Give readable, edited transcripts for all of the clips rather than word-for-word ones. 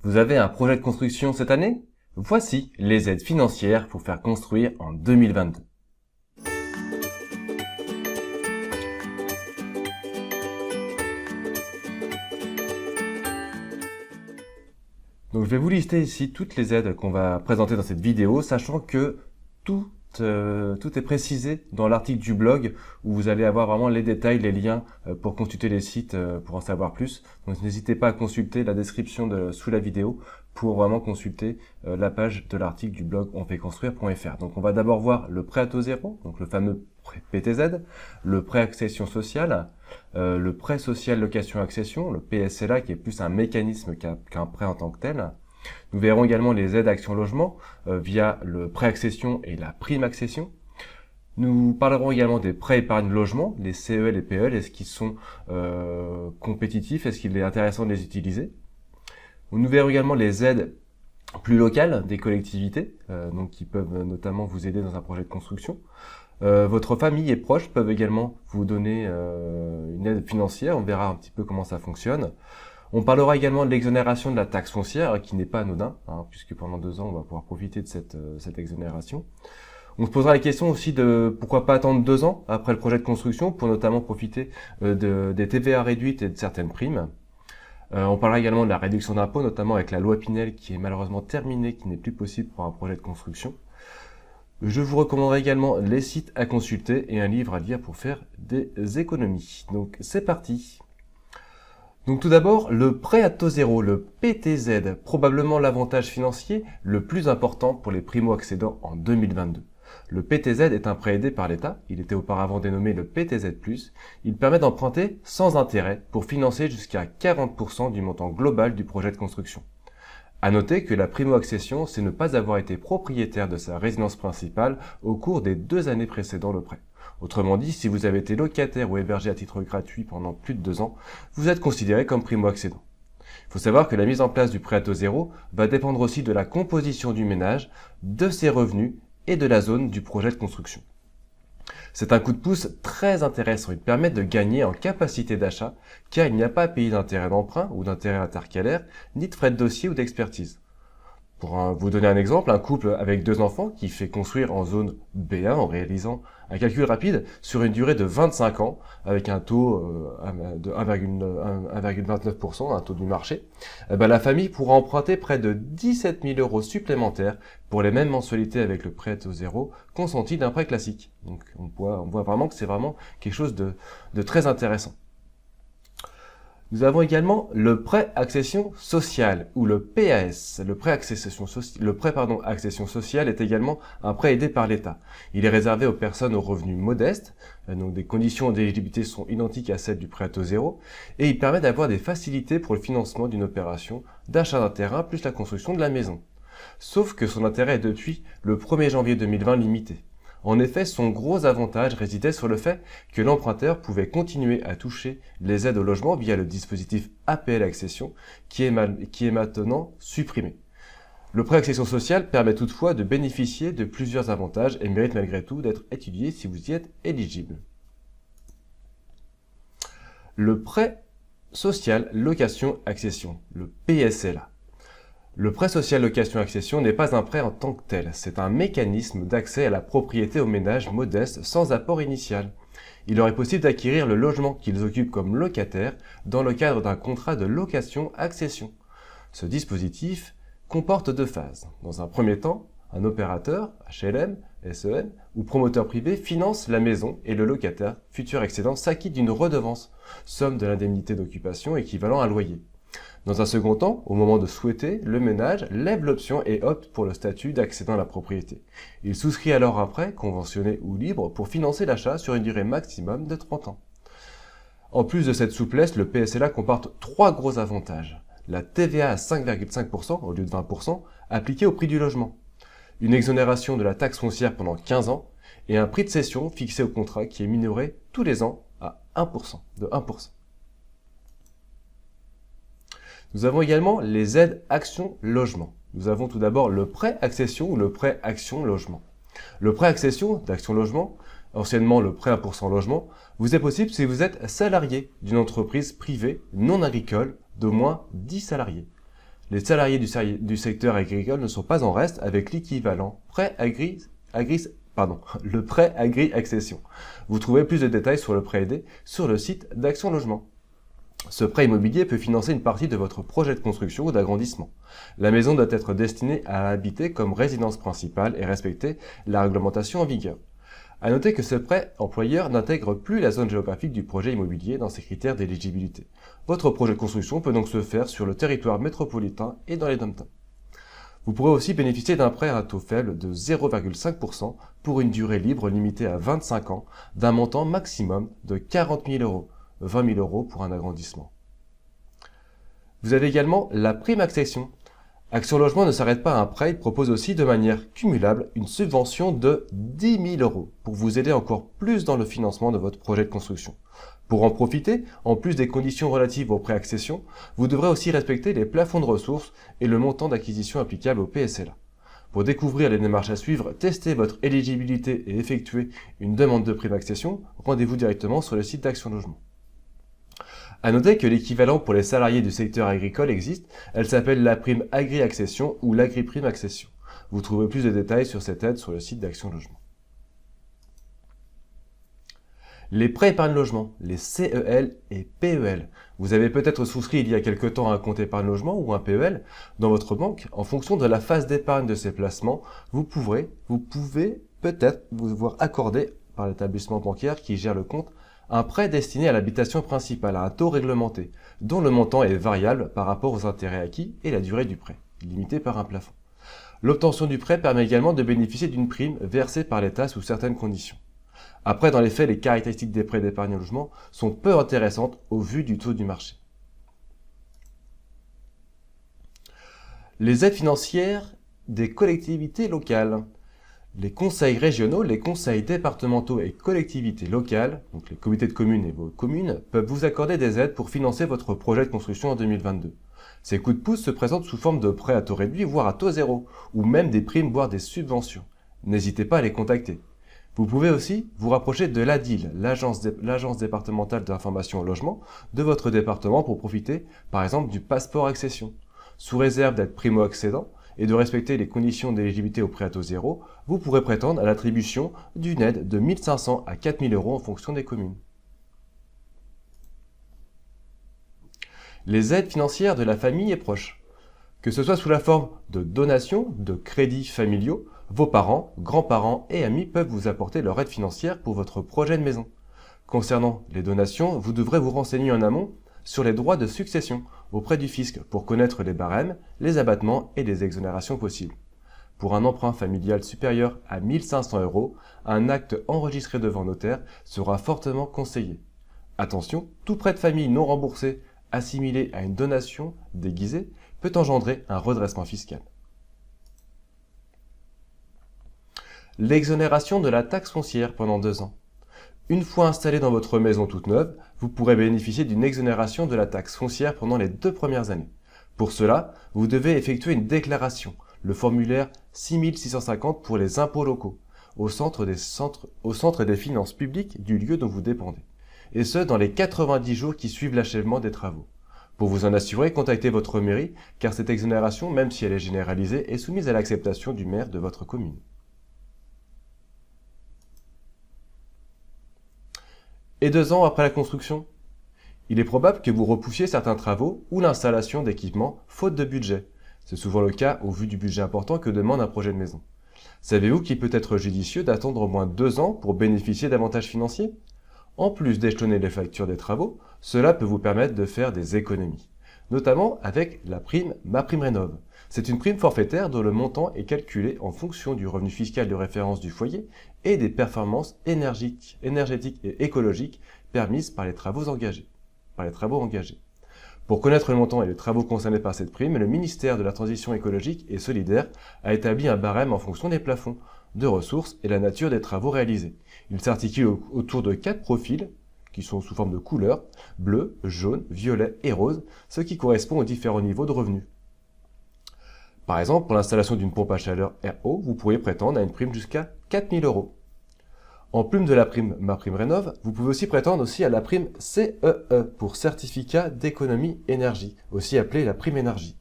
Vous avez un projet de construction cette année? Voici les aides financières pour faire construire en 2022. Donc je vais vous lister ici toutes les aides qu'on va présenter dans cette vidéo, sachant que tout est précisé dans l'article du blog où vous allez avoir vraiment les détails, les liens pour consulter les sites pour en savoir plus. Donc n'hésitez pas à consulter la description sous la vidéo pour vraiment consulter la page de l'article du blog onfaitconstruire.fr. Donc on va d'abord voir le prêt à taux zéro, donc le fameux prêt PTZ, le prêt accession sociale, le prêt social location accession, le PSLA qui est plus un mécanisme qu'un prêt en tant que tel. Nous verrons également les aides Action Logement via le prêt accession et la prime accession. Nous parlerons également des prêts épargne logement, les CEL et PEL, est-ce qu'ils sont compétitifs, est-ce qu'il est intéressant de les utiliser. Nous verrons également les aides plus locales des collectivités, donc qui peuvent notamment vous aider dans un projet de construction. Votre famille et proches peuvent également vous donner une aide financière, on verra un petit peu comment ça fonctionne. On parlera également de l'exonération de la taxe foncière, qui n'est pas anodin, puisque pendant 2 ans, on va pouvoir profiter de cette exonération. On se posera la question aussi de pourquoi pas attendre 2 ans après le projet de construction pour notamment profiter des TVA réduites et de certaines primes. On parlera également de la réduction d'impôts, notamment avec la loi Pinel qui est malheureusement terminée, qui n'est plus possible pour un projet de construction. Je vous recommanderai également les sites à consulter et un livre à lire pour faire des économies. Donc c'est parti. Donc tout d'abord, le prêt à taux zéro, le PTZ, probablement l'avantage financier le plus important pour les primo-accédants en 2022. Le PTZ est un prêt aidé par l'État, il était auparavant dénommé le PTZ+, il permet d'emprunter sans intérêt pour financer jusqu'à 40% du montant global du projet de construction. À noter que la primo-accession, c'est ne pas avoir été propriétaire de sa résidence principale au cours des 2 années précédant le prêt. Autrement dit, si vous avez été locataire ou hébergé à titre gratuit pendant plus de 2 ans, vous êtes considéré comme primo-accédant. Il faut savoir que la mise en place du prêt à taux zéro va dépendre aussi de la composition du ménage, de ses revenus et de la zone du projet de construction. C'est un coup de pouce très intéressant, il permet de gagner en capacité d'achat car il n'y a pas à payer d'intérêt d'emprunt ou d'intérêt intercalaire, ni de frais de dossier ou d'expertise. Pour vous donner un exemple, un couple avec 2 enfants qui fait construire en zone B1 en réalisant un calcul rapide sur une durée de 25 ans avec un taux de 1,29%, un taux du marché, la famille pourra emprunter près de 17 000 € supplémentaires pour les mêmes mensualités avec le prêt à taux zéro consenti d'un prêt classique. Donc on voit vraiment que c'est vraiment quelque chose de très intéressant. Nous avons également le prêt accession sociale ou le PAS. Le prêt accession sociale est également un prêt aidé par l'État. Il est réservé aux personnes aux revenus modestes, donc des conditions d'éligibilité sont identiques à celles du prêt à taux zéro, et il permet d'avoir des facilités pour le financement d'une opération d'achat d'un terrain plus la construction de la maison. Sauf que son intérêt est depuis le 1er janvier 2020 limité. En effet, son gros avantage résidait sur le fait que l'emprunteur pouvait continuer à toucher les aides au logement via le dispositif APL Accession qui est maintenant supprimé. Le prêt accession sociale permet toutefois de bénéficier de plusieurs avantages et mérite malgré tout d'être étudié si vous y êtes éligible. Le prêt social location accession, le PSLA. Le prêt social location-accession n'est pas un prêt en tant que tel, c'est un mécanisme d'accès à la propriété aux ménages modestes sans apport initial. Il leur est possible d'acquérir le logement qu'ils occupent comme locataires dans le cadre d'un contrat de location-accession. Ce dispositif comporte 2 phases. Dans un premier temps, un opérateur, HLM, SEM ou promoteur privé finance la maison et le locataire, futur excédent, s'acquitte d'une redevance, somme de l'indemnité d'occupation équivalent à un loyer. Dans un second temps, au moment de souhaiter, le ménage lève l'option et opte pour le statut d'accédant à la propriété. Il souscrit alors un prêt, conventionné ou libre, pour financer l'achat sur une durée maximum de 30 ans. En plus de cette souplesse, le PSLA comporte 3 gros avantages. La TVA à 5,5% au lieu de 20% appliquée au prix du logement. Une exonération de la taxe foncière pendant 15 ans et un prix de cession fixé au contrat qui est minoré tous les ans à 1%, de 1%. Nous avons également les aides Action Logement. Nous avons tout d'abord le prêt accession ou le prêt Action Logement. Le prêt accession d'Action Logement, anciennement le prêt 1% logement, vous est possible si vous êtes salarié d'une entreprise privée non agricole d'au moins 10 salariés. Les salariés du secteur agricole ne sont pas en reste avec l'équivalent le prêt Agri-Accession. Vous trouvez plus de détails sur le prêt aidé sur le site d'Action Logement. Ce prêt immobilier peut financer une partie de votre projet de construction ou d'agrandissement. La maison doit être destinée à habiter comme résidence principale et respecter la réglementation en vigueur. À noter que ce prêt employeur n'intègre plus la zone géographique du projet immobilier dans ses critères d'éligibilité. Votre projet de construction peut donc se faire sur le territoire métropolitain et dans les dom-toms. Vous pourrez aussi bénéficier d'un prêt à taux faible de 0,5% pour une durée libre limitée à 25 ans, d'un montant maximum de 40 000 euros, 20 000 euros pour un agrandissement. Vous avez également la prime accession. Action Logement ne s'arrête pas à un prêt, il propose aussi de manière cumulable une subvention de 10 000 euros pour vous aider encore plus dans le financement de votre projet de construction. Pour en profiter, en plus des conditions relatives au prêt accession, vous devrez aussi respecter les plafonds de ressources et le montant d'acquisition applicable au PSLA. Pour découvrir les démarches à suivre, tester votre éligibilité et effectuer une demande de prime accession, rendez-vous directement sur le site d'Action Logement. À noter que l'équivalent pour les salariés du secteur agricole existe, elle s'appelle la prime Agri-Accession ou l'Agri-Prime Accession. Vous trouverez plus de détails sur cette aide sur le site d'Action Logement. Les prêts épargne logement, les CEL et PEL. Vous avez peut-être souscrit il y a quelque temps un compte épargne logement ou un PEL dans votre banque. En fonction de la phase d'épargne de ces placements, vous pouvez peut-être vous voir accorder par l'établissement bancaire qui gère le compte un prêt destiné à l'habitation principale à un taux réglementé, dont le montant est variable par rapport aux intérêts acquis et la durée du prêt, limité par un plafond. L'obtention du prêt permet également de bénéficier d'une prime versée par l'État sous certaines conditions. Après, dans les faits, les caractéristiques des prêts d'épargne logement sont peu intéressantes au vu du taux du marché. Les aides financières des collectivités locales. Les conseils régionaux, les conseils départementaux et collectivités locales, donc les comités de communes et vos communes, peuvent vous accorder des aides pour financer votre projet de construction en 2022. Ces coups de pouce se présentent sous forme de prêts à taux réduit, voire à taux zéro, ou même des primes, voire des subventions. N'hésitez pas à les contacter. Vous pouvez aussi vous rapprocher de l'ADIL, l'agence départementale d'information au logement, de votre département pour profiter, par exemple, du passeport accession. Sous réserve d'être primo-accédant, et de respecter les conditions d'éligibilité au prêt à taux zéro, vous pourrez prétendre à l'attribution d'une aide de 1 500 à 4 000 euros en fonction des communes. Les aides financières de la famille et proches. Que ce soit sous la forme de donations, de crédits familiaux, vos parents, grands-parents et amis peuvent vous apporter leur aide financière pour votre projet de maison. Concernant les donations, vous devrez vous renseigner en amont sur les droits de succession auprès du fisc pour connaître les barèmes, les abattements et les exonérations possibles. Pour un emprunt familial supérieur à 1 500 euros, un acte enregistré devant notaire sera fortement conseillé. Attention, tout prêt de famille non remboursé assimilé à une donation déguisée peut engendrer un redressement fiscal. L'exonération de la taxe foncière pendant 2 ans. Une fois installé dans votre maison toute neuve, vous pourrez bénéficier d'une exonération de la taxe foncière pendant les 2 premières années. Pour cela, vous devez effectuer une déclaration, le formulaire 6650 pour les impôts locaux, au centre des finances publiques du lieu dont vous dépendez, et ce dans les 90 jours qui suivent l'achèvement des travaux. Pour vous en assurer, contactez votre mairie, car cette exonération, même si elle est généralisée, est soumise à l'acceptation du maire de votre commune. Et 2 ans après la construction? Il est probable que vous repoussiez certains travaux ou l'installation d'équipements faute de budget. C'est souvent le cas au vu du budget important que demande un projet de maison. Savez-vous qu'il peut être judicieux d'attendre au moins 2 ans pour bénéficier d'avantages financiers? En plus d'échelonner les factures des travaux, cela peut vous permettre de faire des économies, notamment avec la prime MaPrimeRénov'. C'est une prime forfaitaire dont le montant est calculé en fonction du revenu fiscal de référence du foyer et des performances énergétiques et écologiques permises par les travaux engagés. Pour connaître le montant et les travaux concernés par cette prime, le ministère de la Transition écologique et solidaire a établi un barème en fonction des plafonds de ressources et la nature des travaux réalisés. Il s'articule autour de 4 profils qui sont sous forme de couleurs, bleu, jaune, violet et rose, ce qui correspond aux différents niveaux de revenus. Par exemple, pour l'installation d'une pompe à chaleur RO, vous pourriez prétendre à une prime jusqu'à 4 000 euros. En plus de la prime MaPrimeRénov', vous pouvez aussi prétendre à la prime CEE pour certificat d'économie énergie, aussi appelée la prime énergie.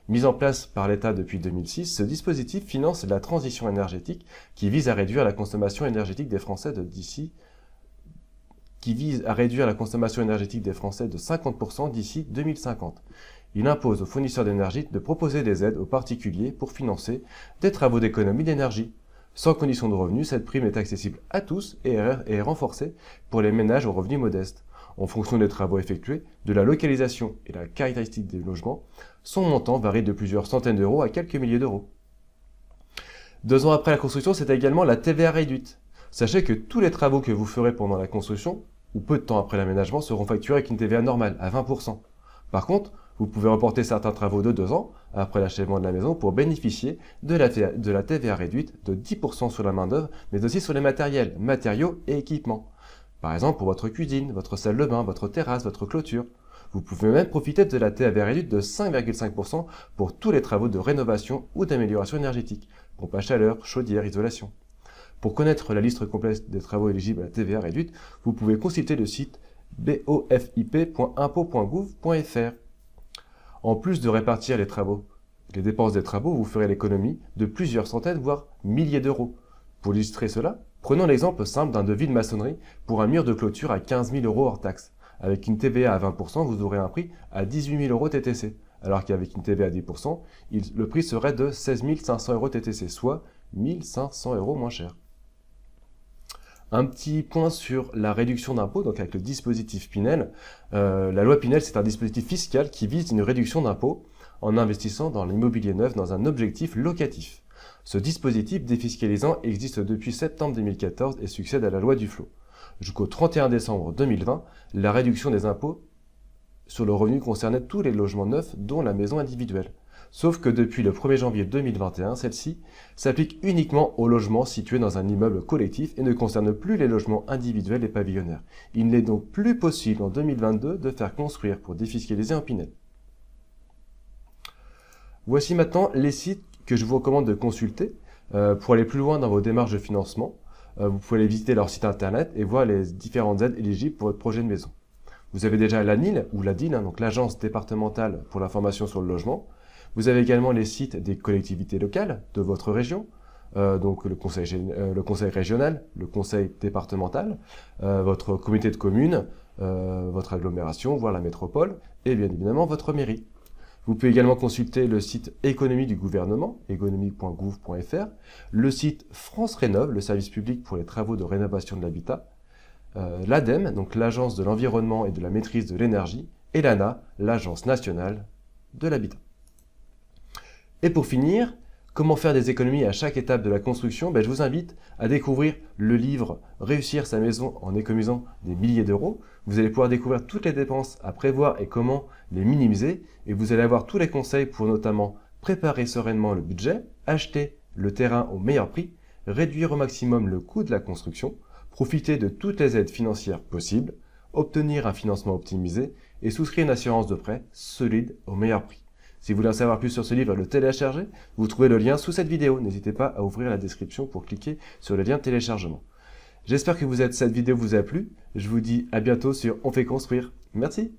Mis en place par l'État depuis 2006, ce dispositif finance la transition énergétique qui vise à réduire la consommation énergétique des Français de 50% d'ici 2050. Il impose aux fournisseurs d'énergie de proposer des aides aux particuliers pour financer des travaux d'économie d'énergie. Sans condition de revenu, cette prime est accessible à tous et est renforcée pour les ménages aux revenus modestes. En fonction des travaux effectués, de la localisation et la caractéristique des logements, son montant varie de plusieurs centaines d'euros à quelques milliers d'euros. 2 ans après la construction, c'est également la TVA réduite. Sachez que tous les travaux que vous ferez pendant la construction, ou peu de temps après l'aménagement, seront facturés avec une TVA normale, à 20%. Par contre, vous pouvez reporter certains travaux de 2 ans après l'achèvement de la maison pour bénéficier de la TVA réduite de 10% sur la main-d'œuvre, mais aussi sur les matériels, matériaux et équipements. Par exemple, pour votre cuisine, votre salle de bain, votre terrasse, votre clôture. Vous pouvez même profiter de la TVA réduite de 5,5% pour tous les travaux de rénovation ou d'amélioration énergétique, pompe à chaleur, chaudière, isolation. Pour connaître la liste complète des travaux éligibles à la TVA réduite, vous pouvez consulter le site bofip.impôt.gouv.fr. En plus de répartir les dépenses des travaux, vous ferez l'économie de plusieurs centaines, voire milliers d'euros. Pour illustrer cela, prenons l'exemple simple d'un devis de maçonnerie pour un mur de clôture à 15 000 euros hors taxe. Avec une TVA à 20%, vous aurez un prix à 18 000 euros TTC, alors qu'avec une TVA à 10%, le prix serait de 16 500 euros TTC, soit 1 500 euros moins cher. Un petit point sur la réduction d'impôt, donc avec le dispositif Pinel. La loi Pinel, c'est un dispositif fiscal qui vise une réduction d'impôt en investissant dans l'immobilier neuf dans un objectif locatif. Ce dispositif défiscalisant existe depuis septembre 2014 et succède à la loi Duflot. Jusqu'au 31 décembre 2020, la réduction des impôts sur le revenu concernait tous les logements neufs, dont la maison individuelle. Sauf que depuis le 1er janvier 2021, celle-ci s'applique uniquement aux logements situés dans un immeuble collectif et ne concerne plus les logements individuels et pavillonnaires. Il n'est donc plus possible en 2022 de faire construire pour défiscaliser un Pinel. Voici maintenant les sites que je vous recommande de consulter pour aller plus loin dans vos démarches de financement. Vous pouvez aller visiter leur site internet et voir les différentes aides éligibles pour votre projet de maison. Vous avez déjà l'ANIL ou l'ADIL, donc l'Agence départementale pour l'information sur le logement. Vous avez également les sites des collectivités locales de votre région, donc le conseil régional, le conseil départemental, votre comité de communes, votre agglomération, voire la métropole, et bien évidemment votre mairie. Vous pouvez également consulter le site économie du gouvernement, économie.gouv.fr, le site France Rénov, le service public pour les travaux de rénovation de l'habitat, l'ADEME, donc l'Agence de l'environnement et de la maîtrise de l'énergie, et l'ANA, l'Agence nationale de l'habitat. Et pour finir, comment faire des économies à chaque étape de la construction? Je vous invite à découvrir le livre « Réussir sa maison en économisant des milliers d'euros ». Vous allez pouvoir découvrir toutes les dépenses à prévoir et comment les minimiser. Et vous allez avoir tous les conseils pour notamment préparer sereinement le budget, acheter le terrain au meilleur prix, réduire au maximum le coût de la construction, profiter de toutes les aides financières possibles, obtenir un financement optimisé et souscrire une assurance de prêt solide au meilleur prix. Si vous voulez en savoir plus sur ce livre et le télécharger, vous trouvez le lien sous cette vidéo. N'hésitez pas à ouvrir la description pour cliquer sur le lien de téléchargement. J'espère que cette vidéo vous a plu. Je vous dis à bientôt sur On fait construire. Merci.